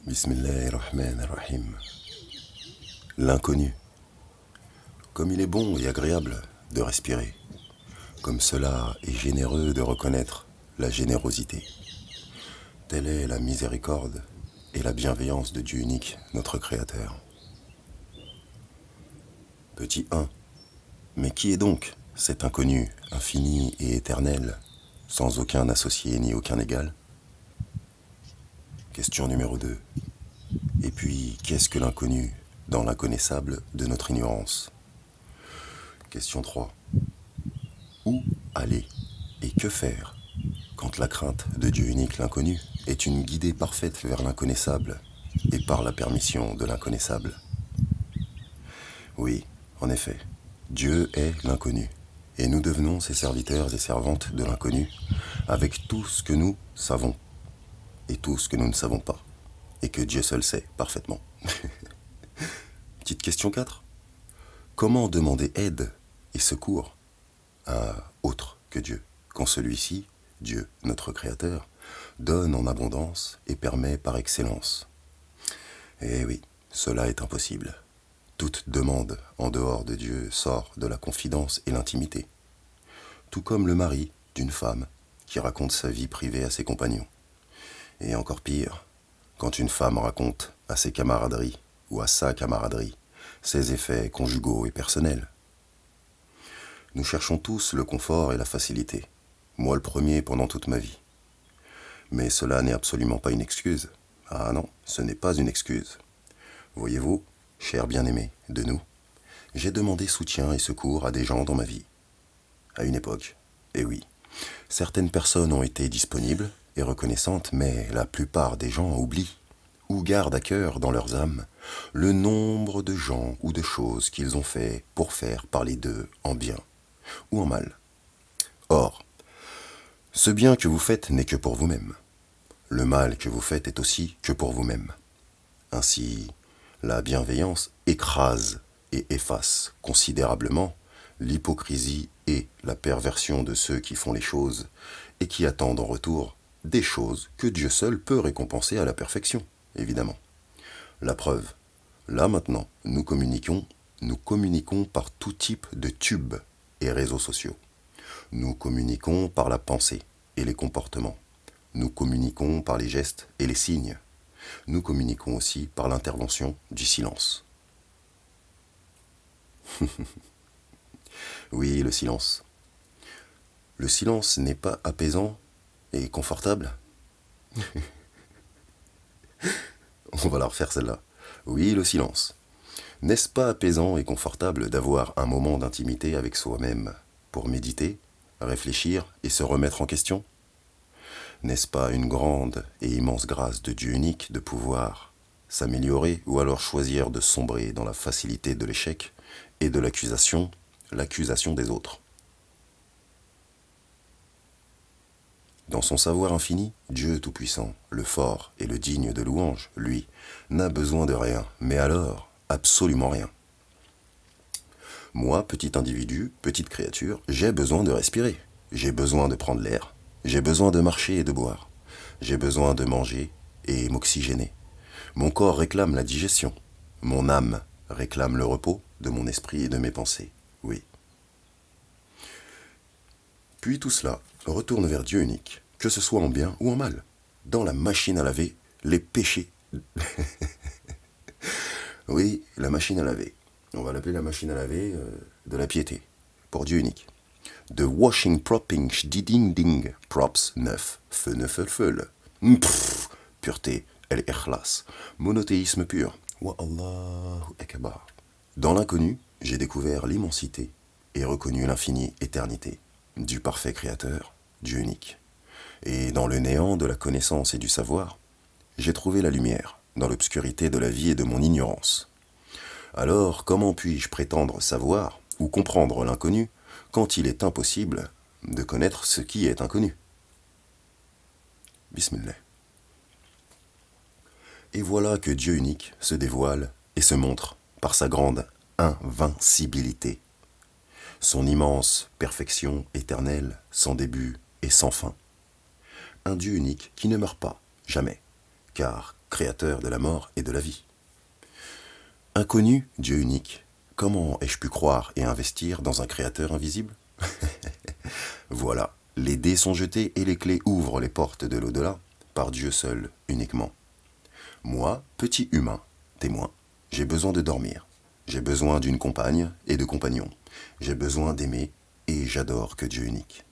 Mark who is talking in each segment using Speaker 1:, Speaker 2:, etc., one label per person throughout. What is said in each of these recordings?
Speaker 1: Bismillahirrahmanirrahim. L'inconnu. Comme il est bon et agréable de respirer, comme cela est généreux de reconnaître la générosité. Telle est la miséricorde et la bienveillance de Dieu unique, notre Créateur. Petit 1. Mais qui est donc cet inconnu, infini et éternel, sans aucun associé ni aucun égal? Question numéro 2. Et puis, qu'est-ce que l'inconnu dans l'inconnaissable de notre ignorance? Question 3. Où aller et que faire quand la crainte de Dieu unique, l'inconnu, est une guidée parfaite vers l'inconnaissable et par la permission de l'inconnaissable? Oui, en effet, Dieu est l'inconnu, et nous devenons ses serviteurs et servantes de l'inconnu avec tout ce que nous savons et tout ce que nous ne savons pas, et que Dieu seul sait parfaitement. Petite question 4. Comment demander aide et secours à autre que Dieu, quand celui-ci, Dieu, notre Créateur, donne en abondance et permet par excellence? Eh oui, cela est impossible. Toute demande en dehors de Dieu sort de la confidence et l'intimité, tout comme le mari d'une femme qui raconte sa vie privée à ses compagnons. Et encore pire, quand une femme raconte à ses camaraderies ou à sa camaraderie ses effets conjugaux et personnels. Nous cherchons tous le confort et la facilité, moi le premier pendant toute ma vie. Mais cela n'est absolument pas une excuse. Ah non, ce n'est pas une excuse. Voyez-vous, cher bien-aimé de nous, j'ai demandé soutien et secours à des gens dans ma vie. À une époque, et oui, certaines personnes ont été disponibles et reconnaissantes, mais la plupart des gens oublient ou gardent à cœur dans leurs âmes le nombre de gens ou de choses qu'ils ont fait pour faire parler d'eux en bien ou en mal. Or, ce bien que vous faites n'est que pour vous-même. Le mal que vous faites est aussi que pour vous-même. Ainsi, la bienveillance écrase et efface considérablement l'hypocrisie et la perversion de ceux qui font les choses et qui attendent en retour des choses que Dieu seul peut récompenser à la perfection, évidemment. La preuve, là maintenant, nous communiquons par tout type de tubes et réseaux sociaux. Nous communiquons par la pensée et les comportements. Nous communiquons par les gestes et les signes. Nous communiquons aussi par l'intervention du silence. Oui, le silence. Le silence n'est pas apaisant et confortable. On va la refaire celle-là. Oui, le silence. N'est-ce pas apaisant et confortable d'avoir un moment d'intimité avec soi-même pour méditer, réfléchir et se remettre en question? N'est-ce pas une grande et immense grâce de Dieu unique de pouvoir s'améliorer ou alors choisir de sombrer dans la facilité de l'échec et de l'accusation des autres? Dans son savoir infini, Dieu Tout-Puissant, le fort et le digne de louange, lui, n'a besoin de rien, mais alors, absolument rien. Moi, petit individu, petite créature, j'ai besoin de respirer, j'ai besoin de prendre l'air, j'ai besoin de marcher et de boire, j'ai besoin de manger et m'oxygéner. Mon corps réclame la digestion, mon âme réclame le repos de mon esprit et de mes pensées, oui. Puis tout cela retourne vers Dieu unique, que ce soit en bien ou en mal. Dans la machine à laver, les péchés. Oui, la machine à laver. On va l'appeler la machine à laver de la piété, pour Dieu unique. De washing propping ding ding props neuf feu neuf feul. Pureté, el ikhlas, monothéisme pur. Wa Allahu akbar. Dans l'inconnu, j'ai découvert l'immensité et reconnu l'infinie éternité du parfait Créateur, Dieu unique. Et dans le néant de la connaissance et du savoir, j'ai trouvé la lumière dans l'obscurité de la vie et de mon ignorance. Alors, comment puis-je prétendre savoir ou comprendre l'inconnu quand il est impossible de connaître ce qui est inconnu? Bismillah. Et voilà que Dieu unique se dévoile et se montre par sa grande invincibilité, son immense perfection éternelle, sans début et sans fin. Un Dieu unique qui ne meurt pas, jamais, car créateur de la mort et de la vie. Inconnu, Dieu unique, comment ai-je pu croire et investir dans un créateur invisible? Voilà, les dés sont jetés et les clés ouvrent les portes de l'au-delà, par Dieu seul, uniquement. Moi, petit humain, témoin, j'ai besoin de dormir. J'ai besoin d'une compagne et de compagnons. J'ai besoin d'aimer et j'adore que Dieu unique.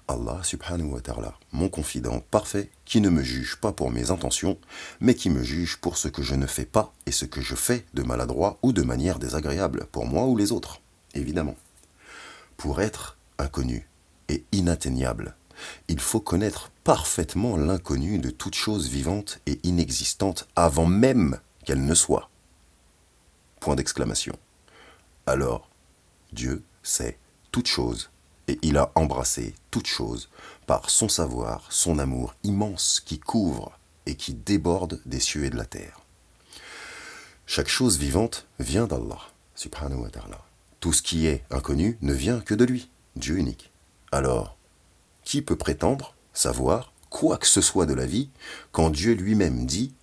Speaker 1: Allah subhanahu wa ta'ala, mon confident parfait, qui ne me juge pas pour mes intentions, mais qui me juge pour ce que je ne fais pas et ce que je fais de maladroit ou de manière désagréable pour moi ou les autres, évidemment. Pour être inconnu et inatteignable, il faut connaître parfaitement l'inconnu de toute chose vivante et inexistante avant même qu'elle ne soit. Point d'exclamation. Alors, Dieu sait toute chose et il a embrassé toute chose par son savoir, son amour immense qui couvre et qui déborde des cieux et de la terre. Chaque chose vivante vient d'Allah, subhanahu wa ta'ala. Tout ce qui est inconnu ne vient que de lui, Dieu unique. Alors, qui peut prétendre savoir quoi que ce soit de la vie quand Dieu lui-même dit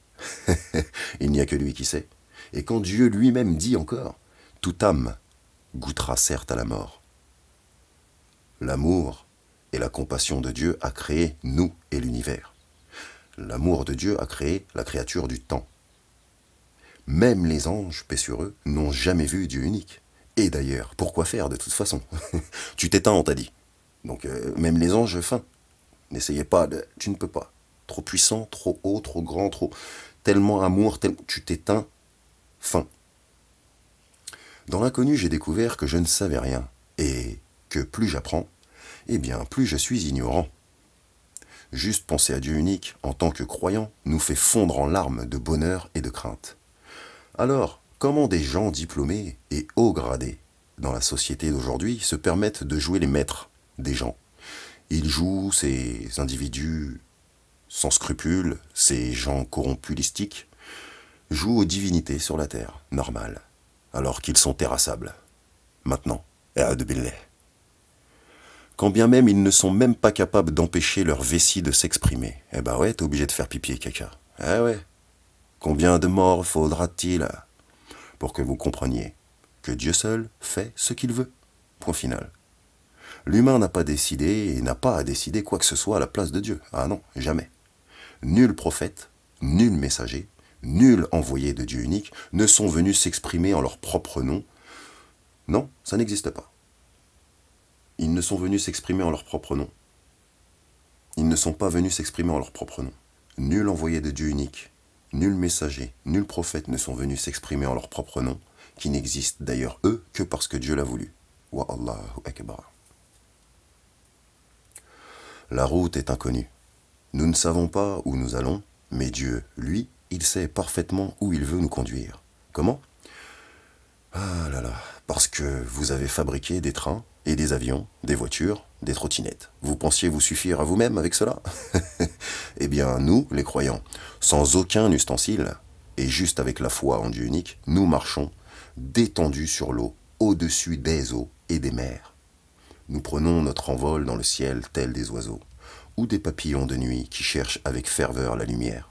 Speaker 1: « il n'y a que lui qui sait » et quand Dieu lui-même dit encore « toute âme goûtera certes à la mort ». L'amour et la compassion de Dieu a créé nous et l'univers. L'amour de Dieu a créé la créature du temps. Même les anges, paix sur eux, n'ont jamais vu Dieu unique. Et d'ailleurs, pourquoi faire de toute façon? Tu t'éteins, on t'a dit. Donc même les anges, fin. N'essayez pas, tu ne peux pas. Trop puissant, trop haut, trop grand, trop... Tellement amour, tu t'éteins, fin. Dans l'inconnu, j'ai découvert que je ne savais rien. Et que plus j'apprends, eh bien plus je suis ignorant. Juste penser à Dieu unique, en tant que croyant, nous fait fondre en larmes de bonheur et de crainte. Alors, comment des gens diplômés et haut gradés dans la société d'aujourd'hui se permettent de jouer les maîtres des gens? Ils jouent ces individus sans scrupules, ces gens corrompulistiques, jouent aux divinités sur la terre, normales, alors qu'ils sont terrassables. Maintenant, de billah. Quand bien même ils ne sont même pas capables d'empêcher leur vessie de s'exprimer. Eh ben ouais, t'es obligé de faire pipi et caca. Eh ouais. Combien de morts faudra-t-il pour que vous compreniez que Dieu seul fait ce qu'il veut? Point final. L'humain n'a pas décidé et n'a pas à décider quoi que ce soit à la place de Dieu. Ah non, jamais. Nul prophète, nul messager, nul envoyé de Dieu unique ne sont venus s'exprimer en leur propre nom. Non, ça n'existe pas. Ils ne sont venus s'exprimer en leur propre nom. Ils ne sont pas venus s'exprimer en leur propre nom. Nul envoyé de Dieu unique, nul messager, nul prophète ne sont venus s'exprimer en leur propre nom, qui n'existent d'ailleurs eux que parce que Dieu l'a voulu. Wa Allahu Akbar. La route est inconnue. Nous ne savons pas où nous allons, mais Dieu, lui, il sait parfaitement où il veut nous conduire. Comment? Ah là là, parce que vous avez fabriqué des trains et des avions, des voitures, des trottinettes. Vous pensiez vous suffire à vous-même avec cela? Eh bien, nous, les croyants, sans aucun ustensile, et juste avec la foi en Dieu unique, nous marchons détendus sur l'eau, au-dessus des eaux et des mers. Nous prenons notre envol dans le ciel tel des oiseaux, ou des papillons de nuit qui cherchent avec ferveur la lumière.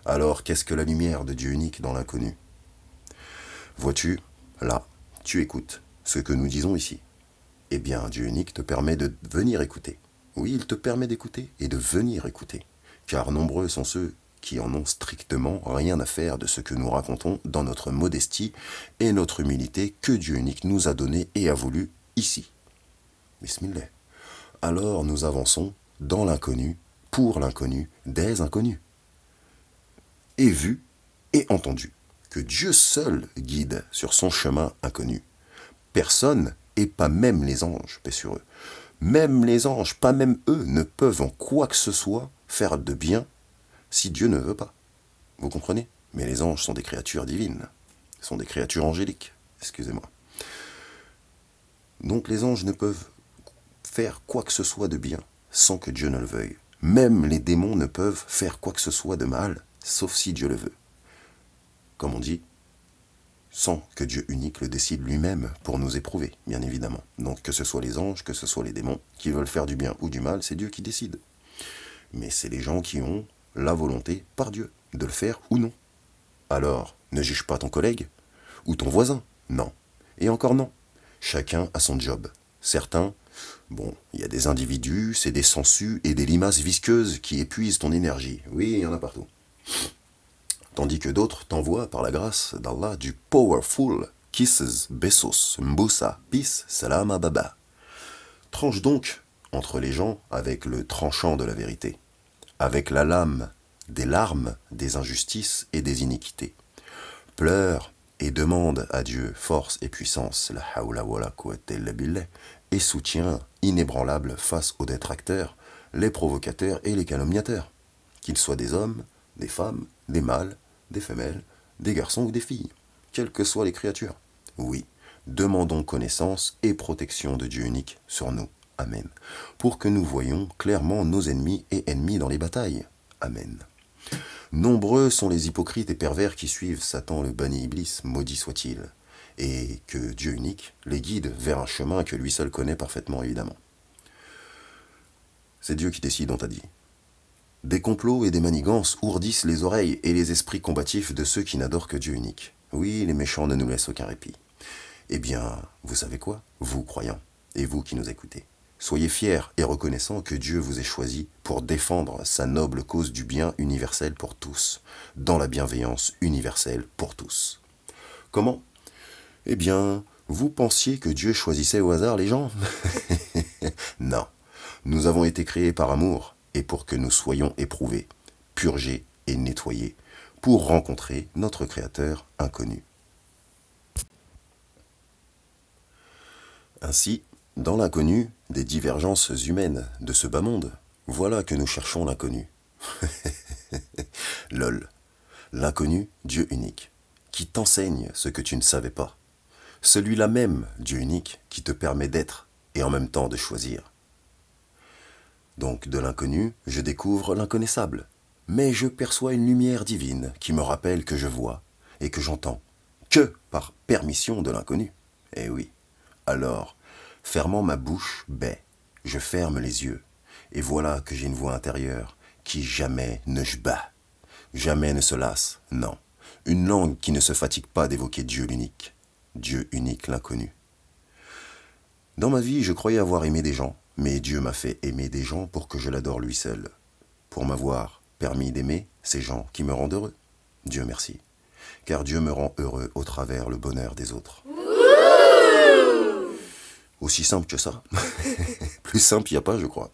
Speaker 1: Alors, qu'est-ce que la lumière de Dieu unique dans l'inconnu? Vois-tu, là, tu écoutes ce que nous disons ici. Eh bien, Dieu unique te permet de venir écouter. Oui, il te permet d'écouter et de venir écouter, car nombreux sont ceux qui en ont strictement rien à faire de ce que nous racontons dans notre modestie et notre humilité que Dieu unique nous a donné et a voulu ici. Bismillah. Alors nous avançons dans l'inconnu, pour l'inconnu, des inconnus. Et vu et entendu que Dieu seul guide sur son chemin inconnu. Personne, et pas même les anges, paix sur eux, même les anges, pas même eux, ne peuvent en quoi que ce soit faire de bien si Dieu ne veut pas. Vous comprenez? Mais les anges sont des créatures divines, sont des créatures angéliques, excusez-moi. Donc les anges ne peuvent faire quoi que ce soit de bien sans que Dieu ne le veuille. Même les démons ne peuvent faire quoi que ce soit de mal, sauf si Dieu le veut. Comme on dit, sans que Dieu unique le décide lui-même pour nous éprouver, bien évidemment. Donc que ce soit les anges, que ce soit les démons, qui veulent faire du bien ou du mal, c'est Dieu qui décide. Mais c'est les gens qui ont la volonté par Dieu. de le faire ou non. Alors, ne juge pas ton collègue ou ton voisin, non. Et encore non. Chacun a son job. Certains, bon, il y a des individus, c'est des sangsues et des limaces visqueuses qui épuisent ton énergie. Oui, il y en a partout. Tandis que d'autres t'envoient, par la grâce d'Allah, du powerful kisses, besos, mbusa, peace, salama baba. Tranche donc entre les gens avec le tranchant de la vérité, avec la lame des larmes, des injustices et des iniquités. Pleure et demande à Dieu force et puissance, la hawla wa la quwwata illa billah, et soutien inébranlable face aux détracteurs, les provocateurs et les calomniateurs, qu'ils soient des hommes, des femmes, des mâles, des femelles, des garçons ou des filles, quelles que soient les créatures. Oui, demandons connaissance et protection de Dieu unique sur nous. Amen. Pour que nous voyions clairement nos ennemis et ennemis dans les batailles. Amen. Nombreux sont les hypocrites et pervers qui suivent Satan le Bani Iblis, maudit soit-il, et que Dieu unique les guide vers un chemin que lui seul connaît parfaitement, évidemment. C'est Dieu qui décide, on t'a dit. Des complots et des manigances ourdissent les oreilles et les esprits combatifs de ceux qui n'adorent que Dieu unique. Oui, les méchants ne nous laissent aucun répit. Eh bien, vous savez quoi, vous croyants, et vous qui nous écoutez, soyez fiers et reconnaissants que Dieu vous ait choisi pour défendre sa noble cause du bien universel pour tous, dans la bienveillance universelle pour tous. Comment? Eh bien, vous pensiez que Dieu choisissait au hasard les gens? Non, nous avons été créés par amour et pour que nous soyons éprouvés, purgés et nettoyés, pour rencontrer notre Créateur inconnu. Ainsi, dans l'inconnu des divergences humaines de ce bas monde, voilà que nous cherchons l'inconnu. Lol. L'inconnu, Dieu unique, qui t'enseigne ce que tu ne savais pas. Celui-là même, Dieu unique, qui te permet d'être et en même temps de choisir. Donc de l'inconnu, je découvre l'inconnaissable, mais je perçois une lumière divine qui me rappelle que je vois et que j'entends, que par permission de l'inconnu. Eh oui. Alors, fermant ma bouche bête, je ferme les yeux, et voilà que j'ai une voix intérieure qui jamais ne jbat, jamais ne se lasse, non. Une langue qui ne se fatigue pas d'évoquer Dieu l'unique, Dieu unique l'inconnu. Dans ma vie, je croyais avoir aimé des gens, mais Dieu m'a fait aimer des gens pour que je l'adore lui seul, pour m'avoir permis d'aimer ces gens qui me rendent heureux. Dieu merci, car Dieu me rend heureux au travers le bonheur des autres. Aussi simple que ça. Plus simple, il n'y a pas, je crois.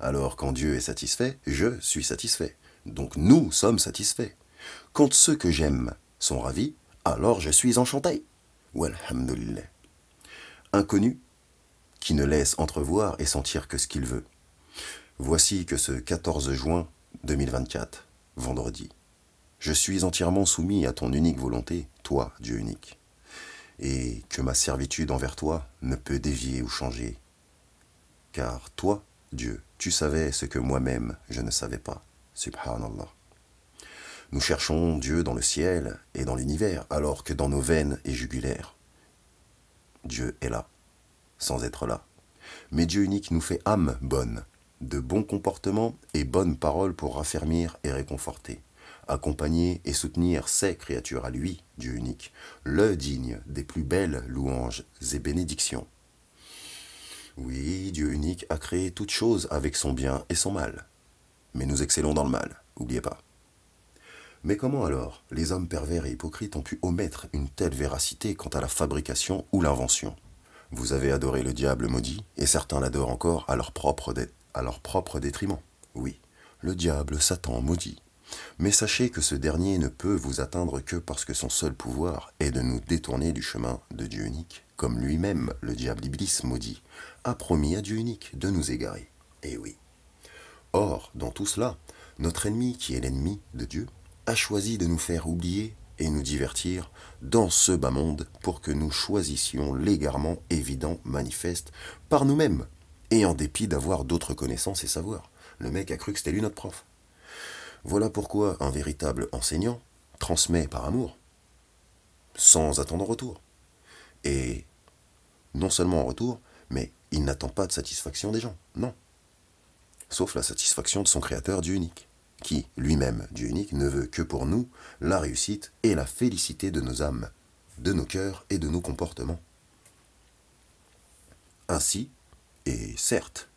Speaker 1: Alors, quand Dieu est satisfait, je suis satisfait. Donc, nous sommes satisfaits. Quand ceux que j'aime sont ravis, alors je suis enchanté. Walhamdulillah. Inconnu, qui ne laisse entrevoir et sentir que ce qu'il veut. Voici que ce 14 juin 2024, vendredi, je suis entièrement soumis à ton unique volonté, toi, Dieu unique. Et que ma servitude envers toi ne peut dévier ou changer. Car toi, Dieu, tu savais ce que moi-même je ne savais pas. Subhanallah. Nous cherchons Dieu dans le ciel et dans l'univers, alors que dans nos veines et jugulaires, Dieu est là, sans être là. Mais Dieu unique nous fait âme bonne, de bons comportements et bonnes paroles pour raffermir et réconforter. Accompagner et soutenir ses créatures à lui, Dieu unique, le digne des plus belles louanges et bénédictions. Oui, Dieu unique a créé toutes choses avec son bien et son mal. Mais nous excellons dans le mal, n'oubliez pas. Mais comment alors les hommes pervers et hypocrites ont pu omettre une telle véracité quant à la fabrication ou l'invention? Vous avez adoré le diable maudit, et certains l'adorent encore à leur propre détriment. Oui, le diable, Satan maudit. Mais sachez que ce dernier ne peut vous atteindre que parce que son seul pouvoir est de nous détourner du chemin de Dieu unique, comme lui-même, le diable Iblis maudit, a promis à Dieu unique de nous égarer. Eh oui. Or, dans tout cela, notre ennemi, qui est l'ennemi de Dieu, a choisi de nous faire oublier et nous divertir dans ce bas monde pour que nous choisissions l'égarement évident, manifeste, par nous-mêmes, et en dépit d'avoir d'autres connaissances et savoirs. Le mec a cru que c'était lui notre prof. Voilà pourquoi un véritable enseignant transmet par amour, sans attendre retour. Et non seulement en retour, mais il n'attend pas de satisfaction des gens, non. Sauf la satisfaction de son créateur, Dieu unique, qui, lui-même, Dieu unique, ne veut que pour nous la réussite et la félicité de nos âmes, de nos cœurs et de nos comportements. Ainsi, et certes,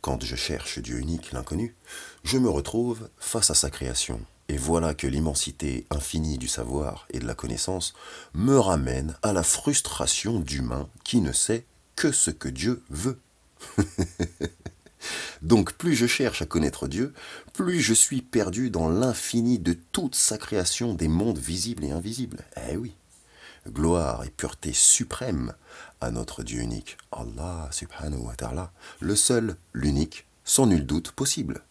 Speaker 1: quand je cherche Dieu unique, l'inconnu, je me retrouve face à sa création. Et voilà que l'immensité infinie du savoir et de la connaissance me ramène à la frustration d'humain qui ne sait que ce que Dieu veut. Donc plus je cherche à connaître Dieu, plus je suis perdu dans l'infini de toute sa création des mondes visibles et invisibles. Eh oui, gloire et pureté suprême à notre Dieu unique, Allah subhanahu wa ta'ala, le seul, l'unique, sans nul doute possible.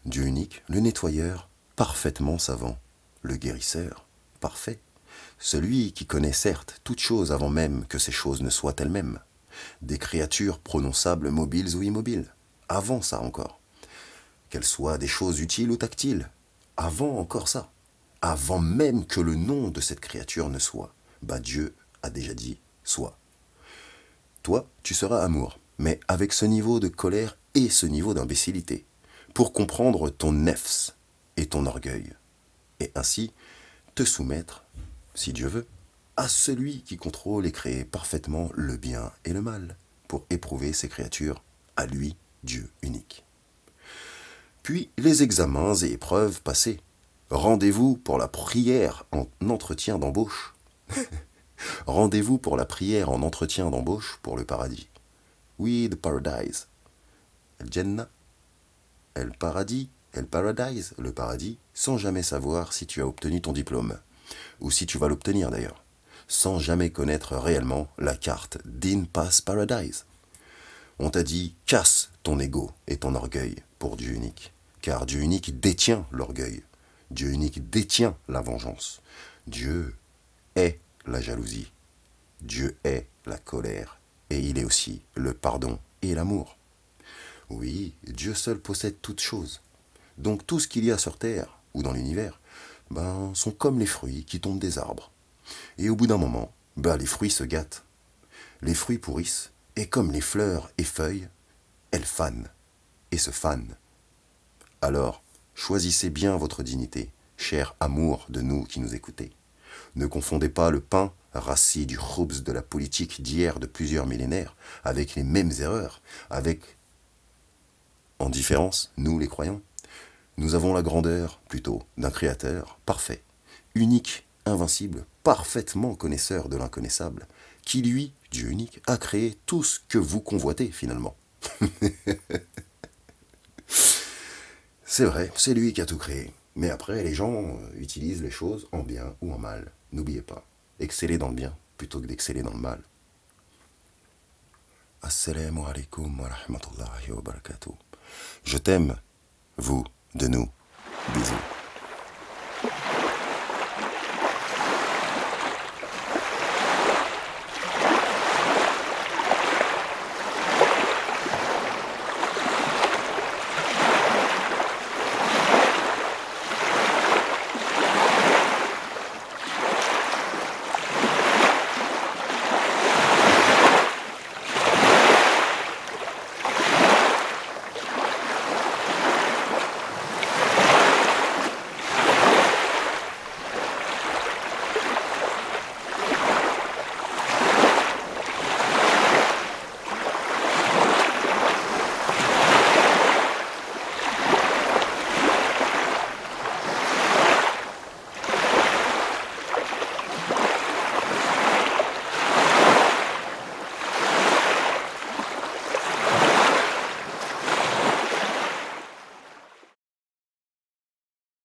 Speaker 1: Dieu unique, le nettoyeur, parfaitement savant, le guérisseur, parfait, celui qui connaît certes toutes choses avant même que ces choses ne soient elles-mêmes, des créatures prononçables mobiles ou immobiles, avant ça encore, qu'elles soient des choses utiles ou tactiles, avant encore ça, avant même que le nom de cette créature ne soit, Dieu a déjà dit soit. Toi, tu seras amour, mais avec ce niveau de colère et ce niveau d'imbécilité, pour comprendre ton nefs et ton orgueil, et ainsi te soumettre, si Dieu veut, à celui qui contrôle et crée parfaitement le bien et le mal, pour éprouver ces créatures, à lui, Dieu unique. Puis les examens et épreuves passés. Rendez-vous pour la prière en entretien d'embauche. Rendez-vous pour la prière en entretien d'embauche pour le paradis. Oui, the paradise. El Jannah, el paradis, el paradise, le paradis, sans jamais savoir si tu as obtenu ton diplôme, ou si tu vas l'obtenir d'ailleurs, sans jamais connaître réellement la carte d'In Pass Paradise. On t'a dit, casse ton ego et ton orgueil pour Dieu unique, car Dieu unique détient l'orgueil, Dieu unique détient la vengeance, Dieu est la jalousie, Dieu est la colère, et il est aussi le pardon et l'amour. Oui, Dieu seul possède toutes choses. Donc tout ce qu'il y a sur terre ou dans l'univers, sont comme les fruits qui tombent des arbres. Et au bout d'un moment, les fruits se gâtent. Les fruits pourrissent, et comme les fleurs et feuilles, elles fanent et se fanent. Alors, choisissez bien votre dignité, cher amour de nous qui nous écoutez. Ne confondez pas le pain rassis du khoubz de la politique d'hier de plusieurs millénaires avec les mêmes erreurs, avec, en différence, nous les croyants. Nous avons la grandeur, plutôt, d'un créateur parfait, unique, invincible, parfaitement connaisseur de l'inconnaissable, qui lui, Dieu unique, a créé tout ce que vous convoitez finalement. C'est vrai, c'est lui qui a tout créé. Mais après, les gens utilisent les choses en bien ou en mal. N'oubliez pas, excellez dans le bien plutôt que d'exceller dans le mal. Assalamu alaikum wa rahmatullahi wa barakatuh. Je t'aime, vous, de nous. Bisous.